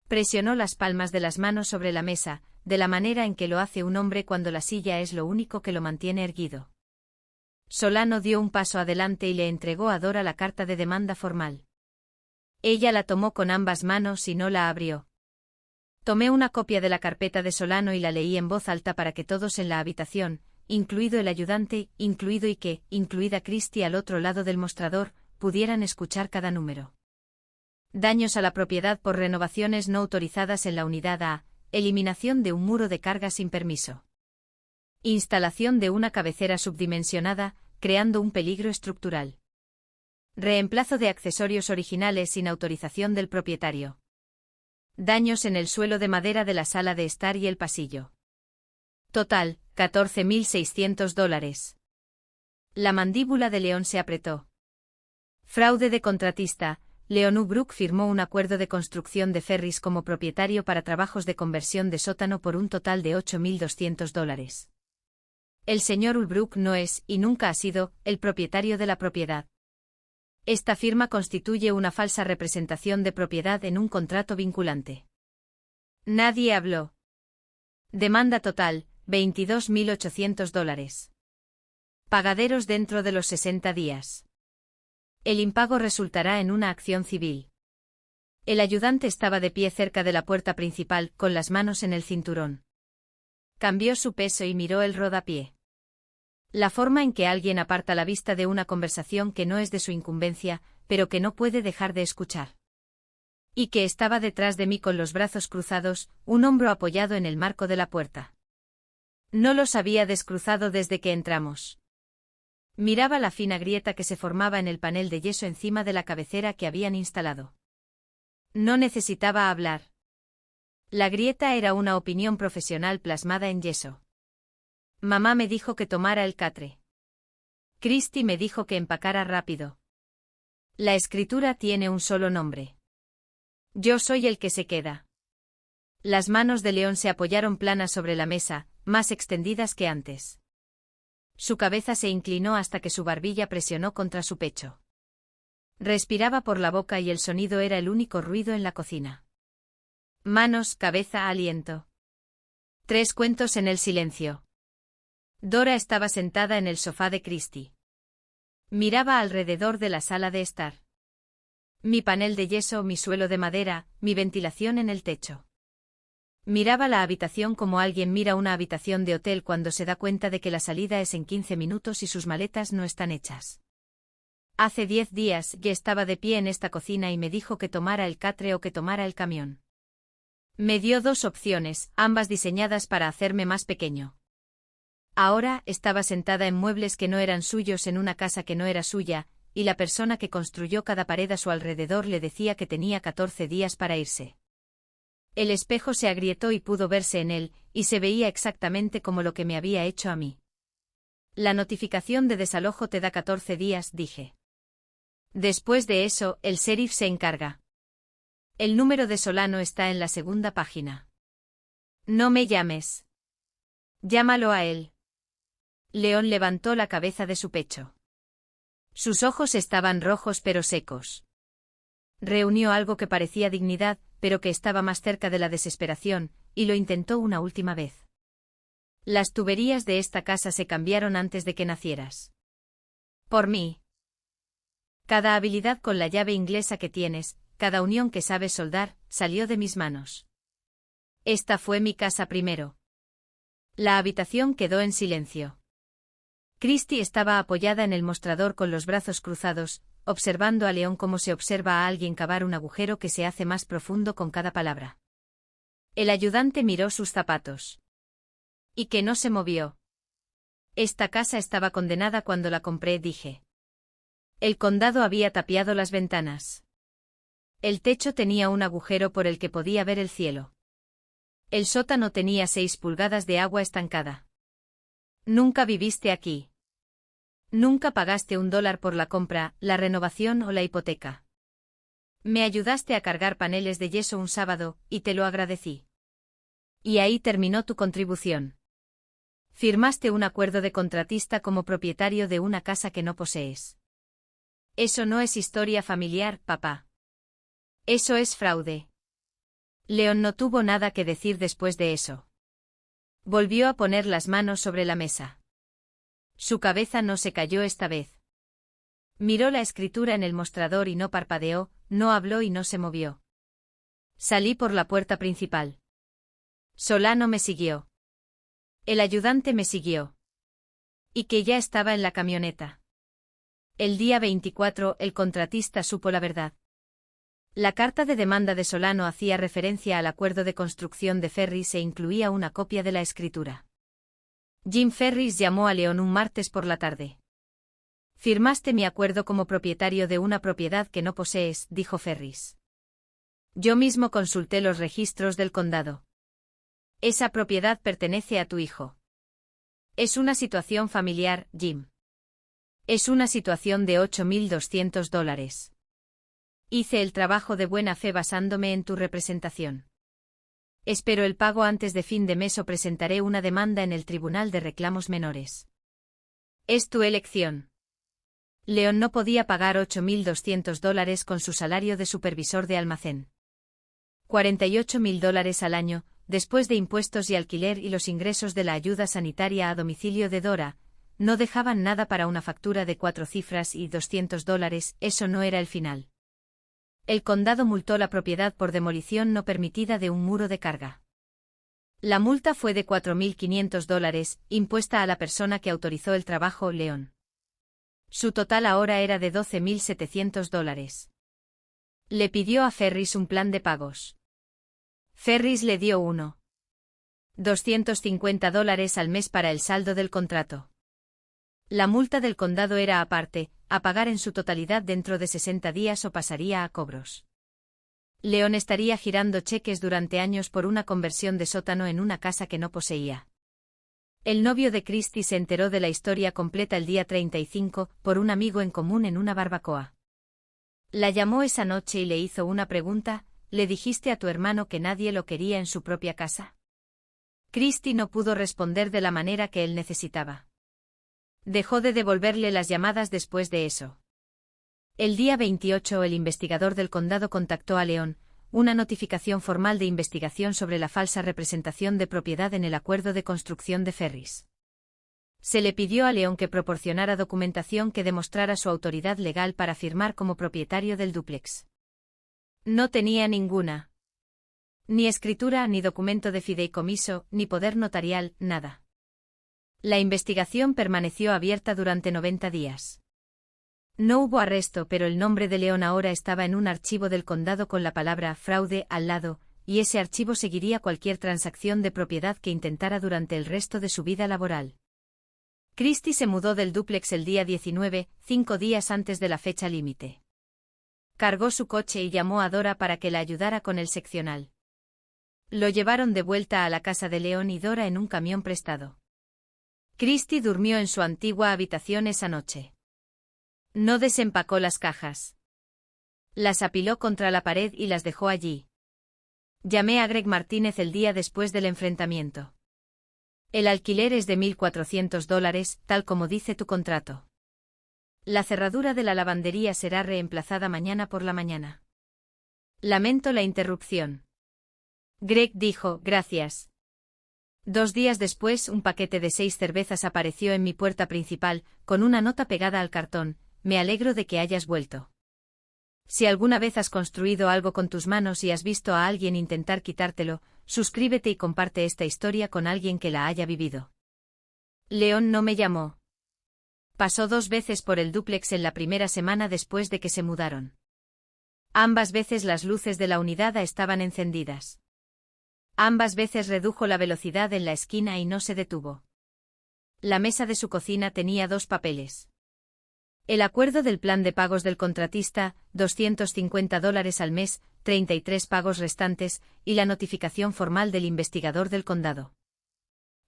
Presionó las palmas de las manos sobre la mesa, de la manera en que lo hace un hombre cuando la silla es lo único que lo mantiene erguido. Solano dio un paso adelante y le entregó a Dora la carta de demanda formal. Ella la tomó con ambas manos y no la abrió. Tomé una copia de la carpeta de Solano y la leí en voz alta para que todos en la habitación, incluido el ayudante, incluido Ike, incluida Christie al otro lado del mostrador, pudieran escuchar cada número. Daños a la propiedad por renovaciones no autorizadas en la unidad A, eliminación de un muro de carga sin permiso. Instalación de una cabecera subdimensionada, creando un peligro estructural. Reemplazo de accesorios originales sin autorización del propietario. Daños en el suelo de madera de la sala de estar y el pasillo. Total, $14,600. La mandíbula de León se apretó. Fraude de contratista. Leon Ulbrook firmó un acuerdo de construcción de Ferris como propietario para trabajos de conversión de sótano por un total de $8,200. El señor Ulbrook no es, y nunca ha sido, el propietario de la propiedad. Esta firma constituye una falsa representación de propiedad en un contrato vinculante. Nadie habló. Demanda total, $22.800. Pagaderos dentro de los 60 días. El impago resultará en una acción civil. El ayudante estaba de pie cerca de la puerta principal, con las manos en el cinturón. Cambió su peso y miró el rodapié. La forma en que alguien aparta la vista de una conversación que no es de su incumbencia, pero que no puede dejar de escuchar. Y que estaba detrás de mí con los brazos cruzados, un hombro apoyado en el marco de la puerta. No los había descruzado desde que entramos. Miraba la fina grieta que se formaba en el panel de yeso encima de la cabecera que habían instalado. No necesitaba hablar. La grieta era una opinión profesional plasmada en yeso. Mamá me dijo que tomara el catre. Christy me dijo que empacara rápido. La escritura tiene un solo nombre. Yo soy el que se queda. Las manos de León se apoyaron planas sobre la mesa, más extendidas que antes. Su cabeza se inclinó hasta que su barbilla presionó contra su pecho. Respiraba por la boca y el sonido era el único ruido en la cocina. Manos, cabeza, aliento. 3 cuentos en el silencio. Dora estaba sentada en el sofá de Christy. Miraba alrededor de la sala de estar. Mi panel de yeso, mi suelo de madera, mi ventilación en el techo. Miraba la habitación como alguien mira una habitación de hotel cuando se da cuenta de que la salida es en 15 minutos y sus maletas no están hechas. Hace 10 días ya estaba de pie en esta cocina y me dijo que tomara el catre o que tomara el camión. Me dio 2 opciones, ambas diseñadas para hacerme más pequeño. Ahora estaba sentada en muebles que no eran suyos en una casa que no era suya, y la persona que construyó cada pared a su alrededor le decía que tenía 14 días para irse. El espejo se agrietó y pudo verse en él, y se veía exactamente como lo que me había hecho a mí. La notificación de desalojo te da 14 días, dije. Después de eso, el sheriff se encarga. El número de Solano está en la segunda página. No me llames. Llámalo a él. León levantó la cabeza de su pecho. Sus ojos estaban rojos pero secos. Reunió algo que parecía dignidad, pero que estaba más cerca de la desesperación, y lo intentó una última vez. Las tuberías de esta casa se cambiaron antes de que nacieras. Por mí. Cada habilidad con la llave inglesa que tienes, cada unión que sabes soldar, salió de mis manos. Esta fue mi casa primero. La habitación quedó en silencio. Christy estaba apoyada en el mostrador con los brazos cruzados, observando a León como se observa a alguien cavar un agujero que se hace más profundo con cada palabra. El ayudante miró sus zapatos. Y que no se movió. Esta casa estaba condenada cuando la compré, dije. El condado había tapiado las ventanas. El techo tenía un agujero por el que podía ver el cielo. El sótano tenía 6 pulgadas de agua estancada. Nunca viviste aquí. Nunca pagaste $1 por la compra, la renovación o la hipoteca. Me ayudaste a cargar paneles de yeso un sábado, y te lo agradecí. Y ahí terminó tu contribución. Firmaste un acuerdo de contratista como propietario de una casa que no posees. Eso no es historia familiar, papá. Eso es fraude. León no tuvo nada que decir después de eso. Volvió a poner las manos sobre la mesa. Su cabeza no se cayó esta vez. Miró la escritura en el mostrador y no parpadeó, no habló y no se movió. Salí por la puerta principal. Solano me siguió. El ayudante me siguió. Y que ya estaba en la camioneta. El día 24, el contratista supo la verdad. La carta de demanda de Solano hacía referencia al acuerdo de construcción de Ferris e incluía una copia de la escritura. Jim Ferris llamó a León un martes por la tarde. Firmaste mi acuerdo como propietario de una propiedad que no posees, dijo Ferris. Yo mismo consulté los registros del condado. Esa propiedad pertenece a tu hijo. Es una situación familiar, Jim. Es una situación de $8.200. Hice el trabajo de buena fe basándome en tu representación. Espero el pago antes de fin de mes o presentaré una demanda en el Tribunal de Reclamos Menores. Es tu elección. León no podía pagar $8.200 con su salario de supervisor de almacén. $48.000 al año, después de impuestos y alquiler y los ingresos de la ayuda sanitaria a domicilio de Dora, no dejaban nada para una factura de 4 cifras y $200, eso no era el final. El condado multó la propiedad por demolición no permitida de un muro de carga. La multa fue de $4.500, impuesta a la persona que autorizó el trabajo, León. Su total ahora era de $12.700. Le pidió a Ferris un plan de pagos. Ferris le dio $250 al mes para el saldo del contrato. La multa del condado era aparte, a pagar en su totalidad dentro de 60 días o pasaría a cobros. León estaría girando cheques durante años por una conversión de sótano en una casa que no poseía. El novio de Christy se enteró de la historia completa el día 35, por un amigo en común en una barbacoa. La llamó esa noche y le hizo una pregunta: ¿le dijiste a tu hermano que nadie lo quería en su propia casa? Christy no pudo responder de la manera que él necesitaba. Dejó de devolverle las llamadas después de eso. El día 28 el investigador del condado contactó a León, una notificación formal de investigación sobre la falsa representación de propiedad en el acuerdo de construcción de Ferris. Se le pidió a León que proporcionara documentación que demostrara su autoridad legal para firmar como propietario del dúplex. No tenía ninguna. Ni escritura, ni documento de fideicomiso, ni poder notarial, nada. La investigación permaneció abierta durante 90 días. No hubo arresto, pero el nombre de León ahora estaba en un archivo del condado con la palabra fraude al lado, y ese archivo seguiría cualquier transacción de propiedad que intentara durante el resto de su vida laboral. Christy se mudó del dúplex el día 19, 5 días antes de la fecha límite. Cargó su coche y llamó a Dora para que la ayudara con el seccional. Lo llevaron de vuelta a la casa de León y Dora en un camión prestado. Christy durmió en su antigua habitación esa noche. No desempacó las cajas. Las apiló contra la pared y las dejó allí. Llamé a Greg Martínez el día después del enfrentamiento. El alquiler es de $1.400, tal como dice tu contrato. La cerradura de la lavandería será reemplazada mañana por la mañana. Lamento la interrupción. Greg dijo, gracias. 2 días después, un paquete de 6 cervezas apareció en mi puerta principal, con una nota pegada al cartón: me alegro de que hayas vuelto. Si alguna vez has construido algo con tus manos y has visto a alguien intentar quitártelo, suscríbete y comparte esta historia con alguien que la haya vivido. León no me llamó. Pasó 2 veces por el dúplex en la primera semana después de que se mudaron. Ambas veces las luces de la unidad estaban encendidas. Ambas veces redujo la velocidad en la esquina y no se detuvo. La mesa de su cocina tenía 2 papeles. El acuerdo del plan de pagos del contratista, $250 al mes, 33 pagos restantes, y la notificación formal del investigador del condado.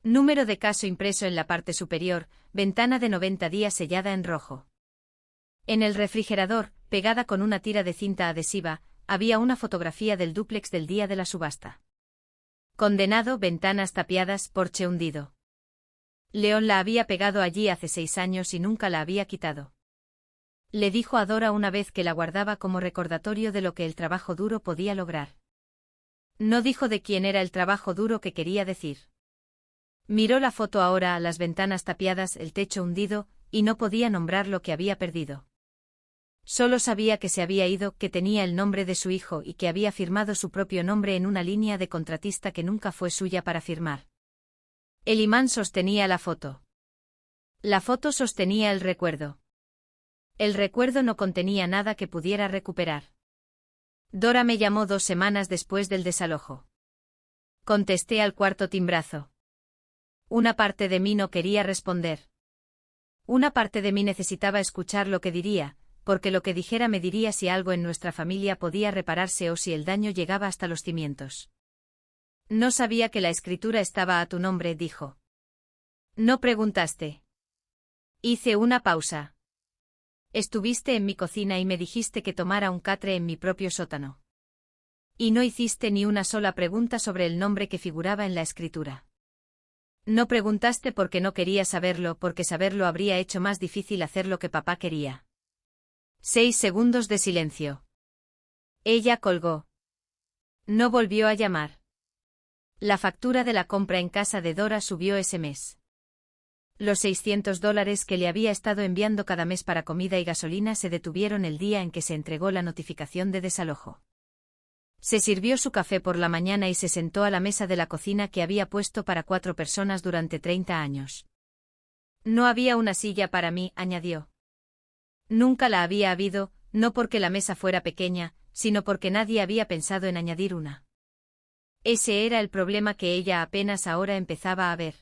Número de caso impreso en la parte superior, ventana de 90 días sellada en rojo. En el refrigerador, pegada con una tira de cinta adhesiva, había una fotografía del dúplex del día de la subasta. Condenado, ventanas tapiadas, porche hundido. León la había pegado allí hace 6 años y nunca la había quitado. Le dijo a Dora una vez que la guardaba como recordatorio de lo que el trabajo duro podía lograr. No dijo de quién era el trabajo duro que quería decir. Miró la foto ahora, las ventanas tapiadas, el techo hundido, y no podía nombrar lo que había perdido. Solo sabía que se había ido, que tenía el nombre de su hijo y que había firmado su propio nombre en una línea de contratista que nunca fue suya para firmar. El imán sostenía la foto. La foto sostenía el recuerdo. El recuerdo no contenía nada que pudiera recuperar. Dora me llamó 2 semanas después del desalojo. Contesté al cuarto timbrazo. Una parte de mí no quería responder. Una parte de mí necesitaba escuchar lo que diría, porque lo que dijera me diría si algo en nuestra familia podía repararse o si el daño llegaba hasta los cimientos. No sabía que la escritura estaba a tu nombre, dijo. No preguntaste. Hice una pausa. Estuviste en mi cocina y me dijiste que tomara un catre en mi propio sótano. Y no hiciste ni una sola pregunta sobre el nombre que figuraba en la escritura. No preguntaste porque no quería saberlo, porque saberlo habría hecho más difícil hacer lo que papá quería. 6 segundos de silencio. Ella colgó. No volvió a llamar. La factura de la compra en casa de Dora subió ese mes. Los $600 que le había estado enviando cada mes para comida y gasolina se detuvieron el día en que se entregó la notificación de desalojo. Se sirvió su café por la mañana y se sentó a la mesa de la cocina que había puesto para 4 personas durante 30 años. No había una silla para mí, añadió. Nunca la había habido, no porque la mesa fuera pequeña, sino porque nadie había pensado en añadir una. Ese era el problema que ella apenas ahora empezaba a ver.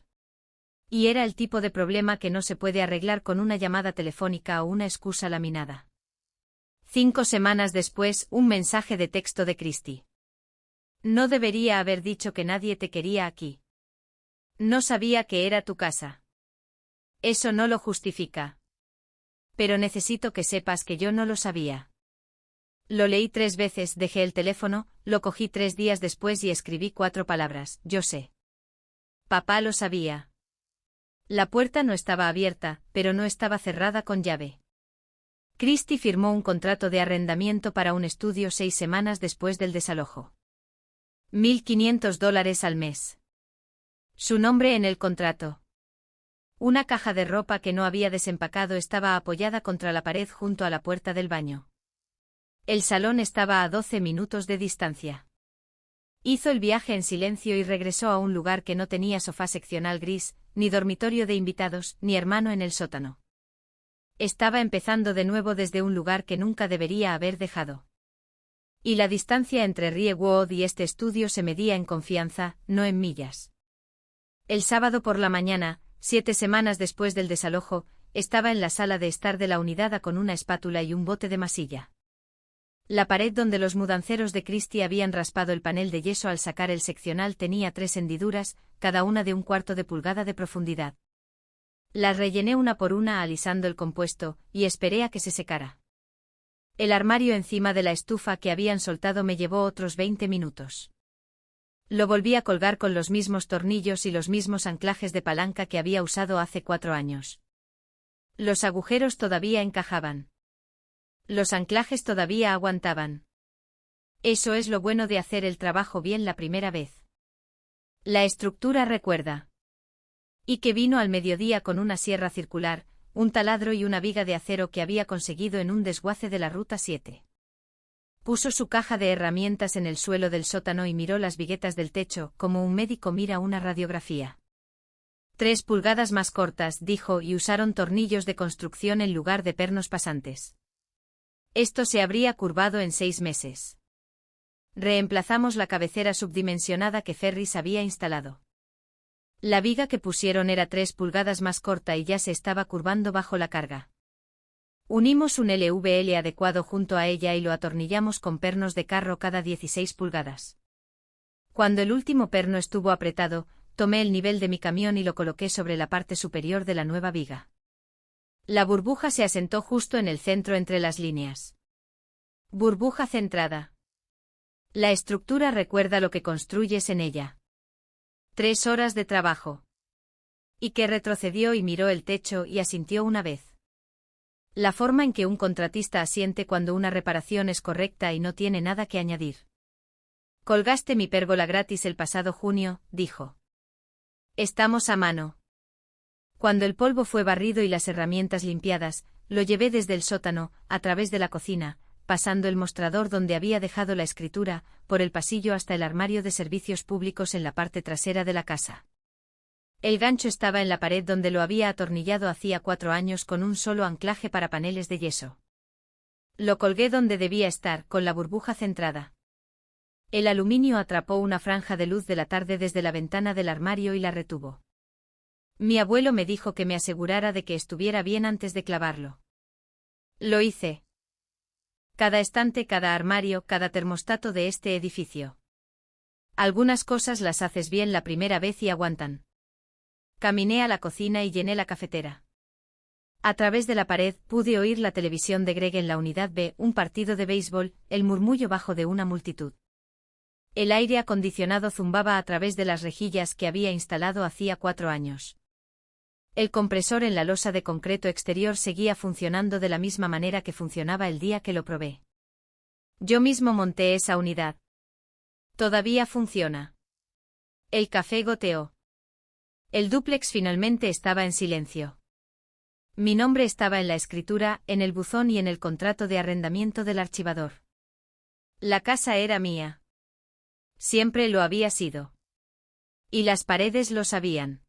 Y era el tipo de problema que no se puede arreglar con una llamada telefónica o una excusa laminada. 5 semanas después, un mensaje de texto de Christy. No debería haber dicho que nadie te quería aquí. No sabía que era tu casa. Eso no lo justifica. Pero necesito que sepas que yo no lo sabía. Lo leí 3 veces, dejé el teléfono, lo cogí 3 días después y escribí 4 palabras, yo sé. Papá lo sabía. La puerta no estaba abierta, pero no estaba cerrada con llave. Christy firmó un contrato de arrendamiento para un estudio 6 semanas después del desalojo. $1,500 al mes. Su nombre en el contrato. Una caja de ropa que no había desempacado estaba apoyada contra la pared junto a la puerta del baño. El salón estaba a 12 minutos de distancia. Hizo el viaje en silencio y regresó a un lugar que no tenía sofá seccional gris, ni dormitorio de invitados, ni hermano en el sótano. Estaba empezando de nuevo desde un lugar que nunca debería haber dejado. Y la distancia entre Riewood y este estudio se medía en confianza, no en millas. El sábado por la mañana, 7 semanas después del desalojo, estaba en la sala de estar de la unidad con una espátula y un bote de masilla. La pared donde los mudanceros de Christy habían raspado el panel de yeso al sacar el seccional tenía 3 hendiduras, cada una de 1/4 de pulgada de profundidad. Las rellené una por una alisando el compuesto, y esperé a que se secara. El armario encima de la estufa que habían soltado me llevó otros 20 minutos. Lo volví a colgar con los mismos tornillos y los mismos anclajes de palanca que había usado hace 4 años. Los agujeros todavía encajaban. Los anclajes todavía aguantaban. Eso es lo bueno de hacer el trabajo bien la primera vez. La estructura recuerda. Y que vino al mediodía con una sierra circular, un taladro y una viga de acero que había conseguido en un desguace de la Ruta 7. Puso su caja de herramientas en el suelo del sótano y miró las viguetas del techo, como un médico mira una radiografía. 3 pulgadas más cortas, dijo, y usaron tornillos de construcción en lugar de pernos pasantes. Esto se habría curvado en 6 meses. Reemplazamos la cabecera subdimensionada que Ferris había instalado. La viga que pusieron era 3 pulgadas más corta y ya se estaba curvando bajo la carga. Unimos un LVL adecuado junto a ella y lo atornillamos con pernos de carro cada 16 pulgadas. Cuando el último perno estuvo apretado, tomé el nivel de mi camión y lo coloqué sobre la parte superior de la nueva viga. La burbuja se asentó justo en el centro entre las líneas. Burbuja centrada. La estructura recuerda lo que construyes en ella. 3 horas de trabajo. Y que retrocedió y miró el techo y asintió una vez. La forma en que un contratista asiente cuando una reparación es correcta y no tiene nada que añadir. Colgaste mi pérgola gratis el pasado junio, dijo. Estamos a mano. Cuando el polvo fue barrido y las herramientas limpiadas, lo llevé desde el sótano, a través de la cocina, pasando el mostrador donde había dejado la escritura, por el pasillo hasta el armario de servicios públicos en la parte trasera de la casa. El gancho estaba en la pared donde lo había atornillado hacía 4 años con un solo anclaje para paneles de yeso. Lo colgué donde debía estar, con la burbuja centrada. El aluminio atrapó una franja de luz de la tarde desde la ventana del armario y la retuvo. Mi abuelo me dijo que me asegurara de que estuviera bien antes de clavarlo. Lo hice. Cada estante, cada armario, cada termostato de este edificio. Algunas cosas las haces bien la primera vez y aguantan. Caminé a la cocina y llené la cafetera. A través de la pared pude oír la televisión de Greg en la unidad B, un partido de béisbol, el murmullo bajo de una multitud. El aire acondicionado zumbaba a través de las rejillas que había instalado hacía 4 años. El compresor en la losa de concreto exterior seguía funcionando de la misma manera que funcionaba el día que lo probé. Yo mismo monté esa unidad. Todavía funciona. El café goteó. El dúplex finalmente estaba en silencio. Mi nombre estaba en la escritura, en el buzón y en el contrato de arrendamiento del archivador. La casa era mía. Siempre lo había sido. Y las paredes lo sabían.